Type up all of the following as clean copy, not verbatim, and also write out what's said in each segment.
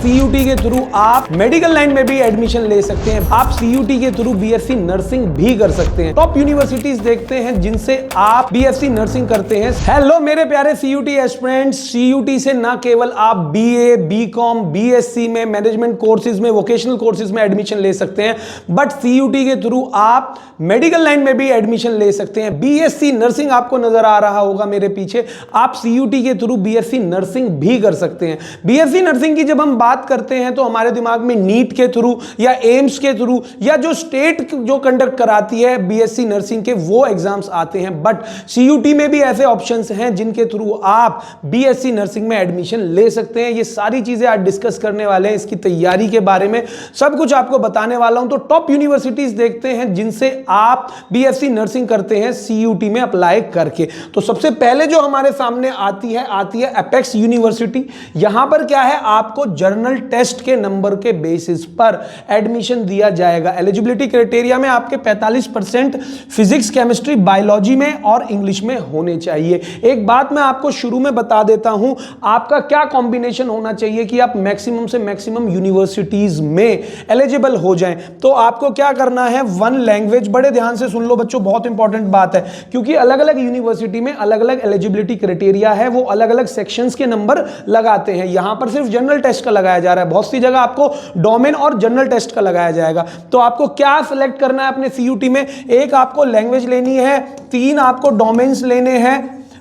CUT के through आप medical line में भी एडमिशन ले सकते हैं। आप सीयूटी के थ्रू बीएससी नर्सिंग भी कर सकते हैं। टॉप यूनिवर्सिटीज देखते हैं जिनसे आप बीएससी नर्सिंग करते हैं। हेलो मेरे प्यारे सीयूटी एस्पिरेंट्स, सीयूटी से ना केवल आप बीए, बीकॉम, बीएससी में, मैनेजमेंट कोर्सेज में, वोकेशनल कोर्सेज में एडमिशन ले सकते हैं, बट सीयूटी के थ्रू आप मेडिकल लाइन में भी एडमिशन ले सकते हैं। बीएससी नर्सिंग आपको नजर आ रहा होगा मेरे पीछे, आप सीयूटी के थ्रू बीएससी नर्सिंग भी कर सकते हैं। बीएससी नर्सिंग की जब हम बात करते हैं तो हमारे दिमाग में नीट के थ्रू या एम्स के थ्रू या जो स्टेट जो कंडक्ट कराती है बीएससी नर्सिंग के वो एग्जाम्स आते हैं, बट सीयूटी में भी ऐसे ऑप्शंस हैं जिनके थ्रू आप बीएससी नर्सिंग में एडमिशन ले सकते हैं। ये सारी चीजें आज डिस्कस करने वाले हैं, इसकी तैयारी के बारे में सब कुछ आपको बताने वाला हूं। तो टॉप यूनिवर्सिटीज देखते हैं जिनसे आप बीएससी नर्सिंग करते हैं सीयूटी में अप्लाई करके। तो सबसे पहले जो हमारे सामने आती है एपेक्स यूनिवर्सिटी। यहां पर क्या है, आपको जर्नल टेस्ट के नंबर के बेसिस पर एडमिशन दिया जाएगा। एलिजिबिलिटी क्राइटेरिया में आपके 45% फिजिक्स, केमिस्ट्री, बायोलॉजी में और इंग्लिश में होने चाहिए। एक बात मैं आपको शुरू में बता देता हूं, आपका क्या कॉम्बिनेशन होना चाहिए कि आप मैक्सिमम से मैक्सिमम यूनिवर्सिटीज में एलिजिबल हो जाएं। तो आपको क्या करना है, वन लैंग्वेज, बड़े ध्यान से सुन लो बच्चों, बहुत इंपॉर्टेंट बात है, क्योंकि अलग अलग यूनिवर्सिटी में अलग अलग एलिजिबिलिटी क्राइटेरिया है, वो अलग अलग सेक्शंस के नंबर लगाते हैं। यहां पर सिर्फ जनरल टेस्ट का लगाया जा रहा है, बहुत सी जगह आपको डोमेन और जनरल टेस्ट का लगाया जाएगा। तो आपको क्या सिलेक्ट करना है अपने सीयूटी में, एक आपको लैंग्वेज लेनी है, 3 आपको डोमेन्स लेने हैं,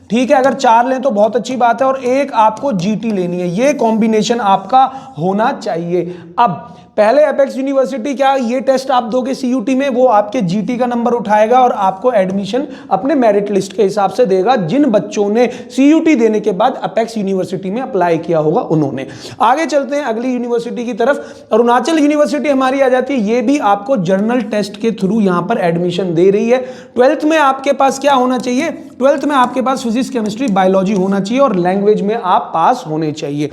ठीक है, अगर 4 लें तो बहुत अच्छी बात है, और एक आपको जीटी लेनी है। ये कॉम्बिनेशन आपका होना चाहिए। अब पहले एपेक्स यूनिवर्सिटी क्या ये टेस्ट आप दोगे सीयूटी में, वो आपके जीटी का नंबर उठाएगा और आपको एडमिशन अपने मेरिट लिस्ट के हिसाब से देगा। जिन बच्चों ने सीयूटी देने के बाद एपेक्स यूनिवर्सिटी में अप्लाई किया होगा उन्होंने। आगे चलते हैं अगली यूनिवर्सिटी की तरफ। अरुणाचल यूनिवर्सिटी हमारी आ जाती है, ये भी आपको जर्नल टेस्ट के थ्रू यहां पर एडमिशन दे रही है। 12th में आपके पास क्या होना चाहिए, 12th में आपके पास फिजिक्स, केमिस्ट्री, बायोलॉजी होना चाहिए और लैंग्वेज में आप पास होने चाहिए।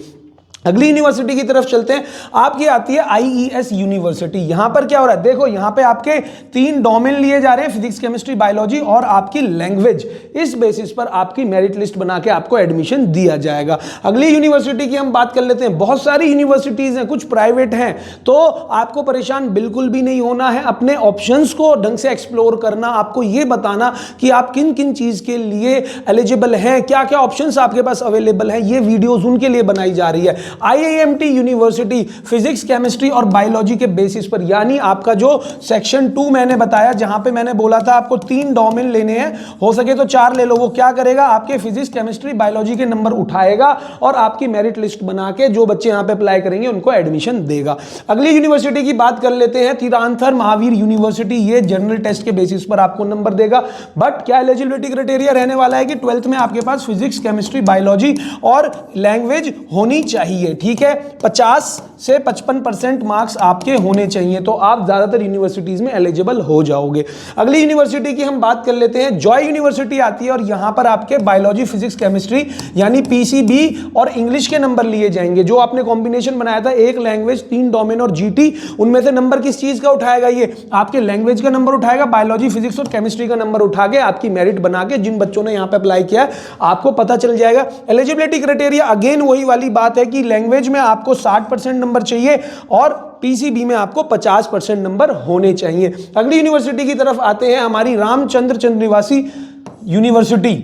अगली यूनिवर्सिटी की तरफ चलते हैं, आपकी आती है आईईएस यूनिवर्सिटी। यहां पर क्या हो रहा है, देखो यहां पे आपके 3 डोमेन लिए जा रहे हैं, फिजिक्स, केमिस्ट्री, बायोलॉजी और आपकी लैंग्वेज। इस बेसिस पर आपकी मेरिट लिस्ट बना के आपको एडमिशन दिया जाएगा। अगली यूनिवर्सिटी की हम बात कर लेते हैं। बहुत सारी यूनिवर्सिटीज हैं, कुछ प्राइवेट हैं, तो आपको परेशान बिल्कुल भी नहीं होना है। अपने ऑप्शंस को ढंग से एक्सप्लोर करना, आपको ये बताना कि आप किन किन चीज के लिए एलिजिबल हैं, क्या क्या ऑप्शंस आपके पास अवेलेबल हैं, ये वीडियोस उनके लिए बनाई जा रही है। आईआईएमटी यूनिवर्सिटी फिजिक्स, केमिस्ट्री और बायोलॉजी के बेसिस पर, यानी आपका जो सेक्शन 2 मैंने बताया, जहां पे मैंने बोला था आपको 3 डोमेन लेने हैं, हो सके तो 4 ले लो, वो क्या करेगा, आपके फिजिक्स, केमिस्ट्री, बायोलॉजी के नंबर उठाएगा और आपकी मेरिट लिस्ट बना के जो बच्चे यहां पे अप्लाई करेंगे उनको एडमिशन देगा। अगली यूनिवर्सिटी की बात कर लेते हैं, तिरानथर महावीर यूनिवर्सिटी। ये जनरल टेस्ट के बेसिस पर आपको नंबर देगा, बट क्या एलिजिबिलिटी क्राइटेरिया रहने वाला है कि 12th में आपके पास फिजिक्स, केमिस्ट्री, बायोलॉजी और लैंग्वेज होनी चाहिए। ठीक है, 50 से 55% मार्क्स आपके होने चाहिए, तो आप ज्यादातर यूनिवर्सिटीज में एलिजिबल हो जाओगे। अगली यूनिवर्सिटी की हम बात कर लेते हैं, जॉय यूनिवर्सिटी आती है और यहां पर आपके बायोलॉजी, फिजिक्स, केमिस्ट्री यानी पीसीबी और इंग्लिश के नंबर लिए जाएंगे। जो आपने कॉम्बिनेशन बनाया था, एक लैंग्वेज, 3 डोमेन और जीटी, उनमें से नंबर किस चीज का उठाएगा, ये आपके लैंग्वेज का नंबर उठाएगा, बायोलॉजी, फिजिक्स और केमिस्ट्री का नंबर उठा के आपकी मेरिट बना के जिन बच्चों ने यहां पर अप्लाई किया आपको पता चल जाएगा। एलिजिबिलिटी क्राइटेरिया अगेन वही वाली बात है कि लैंग्वेज में आपको 60% नंबर चाहिए और पीसीबी में आपको 50% नंबर होने चाहिए। अगली यूनिवर्सिटी की तरफ आते हैं, हमारी रामचंद्र चंद्रनिवासी यूनिवर्सिटी।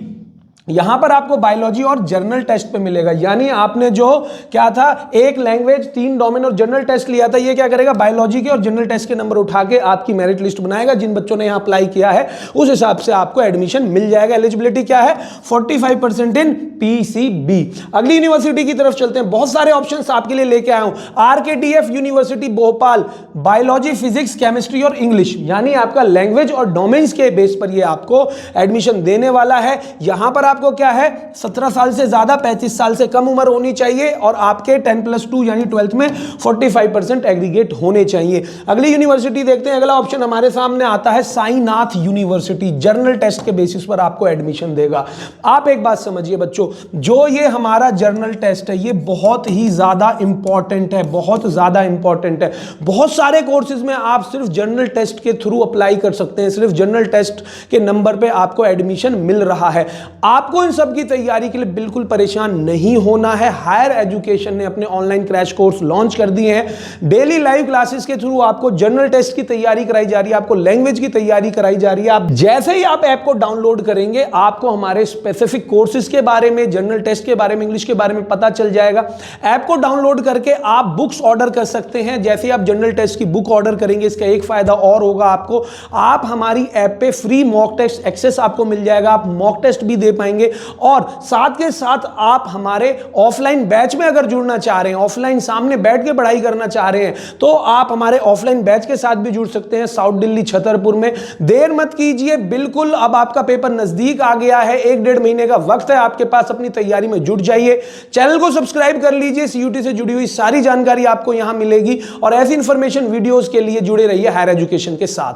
यहां पर आपको बायोलॉजी और जर्नल टेस्ट पे मिलेगा, यानी आपने जो क्या था, एक लैंग्वेज, 3 डोमेन और जर्नल टेस्ट लिया था, ये क्या करेगा, बायोलॉजी के और जर्नल टेस्ट के नंबर उठा के आपकी मेरिट लिस्ट बनाएगा। जिन बच्चों ने यहां अप्लाई किया है उस हिसाब से आपको एडमिशन मिल जाएगा। एलिजिबिलिटी क्या है, 45% इन पीसीबी। अगली यूनिवर्सिटी की तरफ चलते हैं, बहुत सारे ऑप्शंस आपके लिए लेके आया हूं। RKTF university Bhopal, biology, physics, chemistry और इंग्लिश, यानी आपका लैंग्वेज और डोमेन्स के बेस पर ये आपको एडमिशन देने वाला है। यहां पर आपको क्या है, 17 साल से ज्यादा, 35 साल से कम उम्र होनी चाहिए और आपके 10+2 यानी 12th में 45% एग्रीगेट होने चाहिए। अगली यूनिवर्सिटी देखते हैं, अगला ऑप्शन हमारे सामने आता है साईनाथ यूनिवर्सिटी। जर्नल टेस्ट के बेसिस पर आपको एडमिशन देगा। आप एक बात समझिए बच्चों, जो ये हमारा जर्नल टेस्ट है ये बहुत ही ज्यादा इंपॉर्टेंट है, बहुत ज्यादा इंपॉर्टेंट है। बहुत सारे कोर्सेज में आप सिर्फ जर्नल टेस्ट के थ्रू अप्लाई कर सकते हैं, सिर्फ जर्नल टेस्ट के नंबर पे आपको एडमिशन मिल रहा है। आप आपको इन सब की तैयारी के लिए बिल्कुल परेशान नहीं होना है। हायर एजुकेशन ने अपने ऑनलाइन क्रैश कोर्स लॉन्च कर दिए हैं। डेली लाइव क्लासेस के थ्रू आपको जनरल टेस्ट की तैयारी कराई जा रही है, आपको लैंग्वेज की तैयारी कराई जा रही है। आप जैसे ही आप ऐप को डाउनलोड करेंगे आपको हमारे स्पेसिफिक कोर्सेज के बारे में, जनरल टेस्ट के बारे में, इंग्लिश के बारे में पता चल जाएगा। ऐप को डाउनलोड करके आप बुक्स ऑर्डर कर सकते हैं। जैसे आप जनरल टेस्ट की बुक ऑर्डर करेंगे, इसका एक फायदा और होगा आपको, आप हमारी ऐप पे फ्री मॉक टेस्ट एक्सेस आपको मिल जाएगा। आप मॉक टेस्ट भी दे पाएंगे और साथ के साथ आप हमारे ऑफलाइन बैच में अगर जुड़ना चाह रहे हैं, ऑफलाइन सामने बैठ के पढ़ाई करना चाह रहे हैं, तो आप हमारे ऑफलाइन बैच के साथ भी जुड़ सकते हैं साउथ दिल्ली छतरपुर में। देर मत कीजिए, बिल्कुल अब आपका पेपर नजदीक आ गया है, 1-1.5 महीने का वक्त है आपके पास, अपनी तैयारी में जुट जाइए। चैनल को सब्सक्राइब कर लीजिए, सीयूटी से जुड़ी हुई सारी जानकारी आपको यहां मिलेगी और ऐसी इंफॉर्मेशन वीडियोस के लिए जुड़े रहिए हायर एजुकेशन के साथ।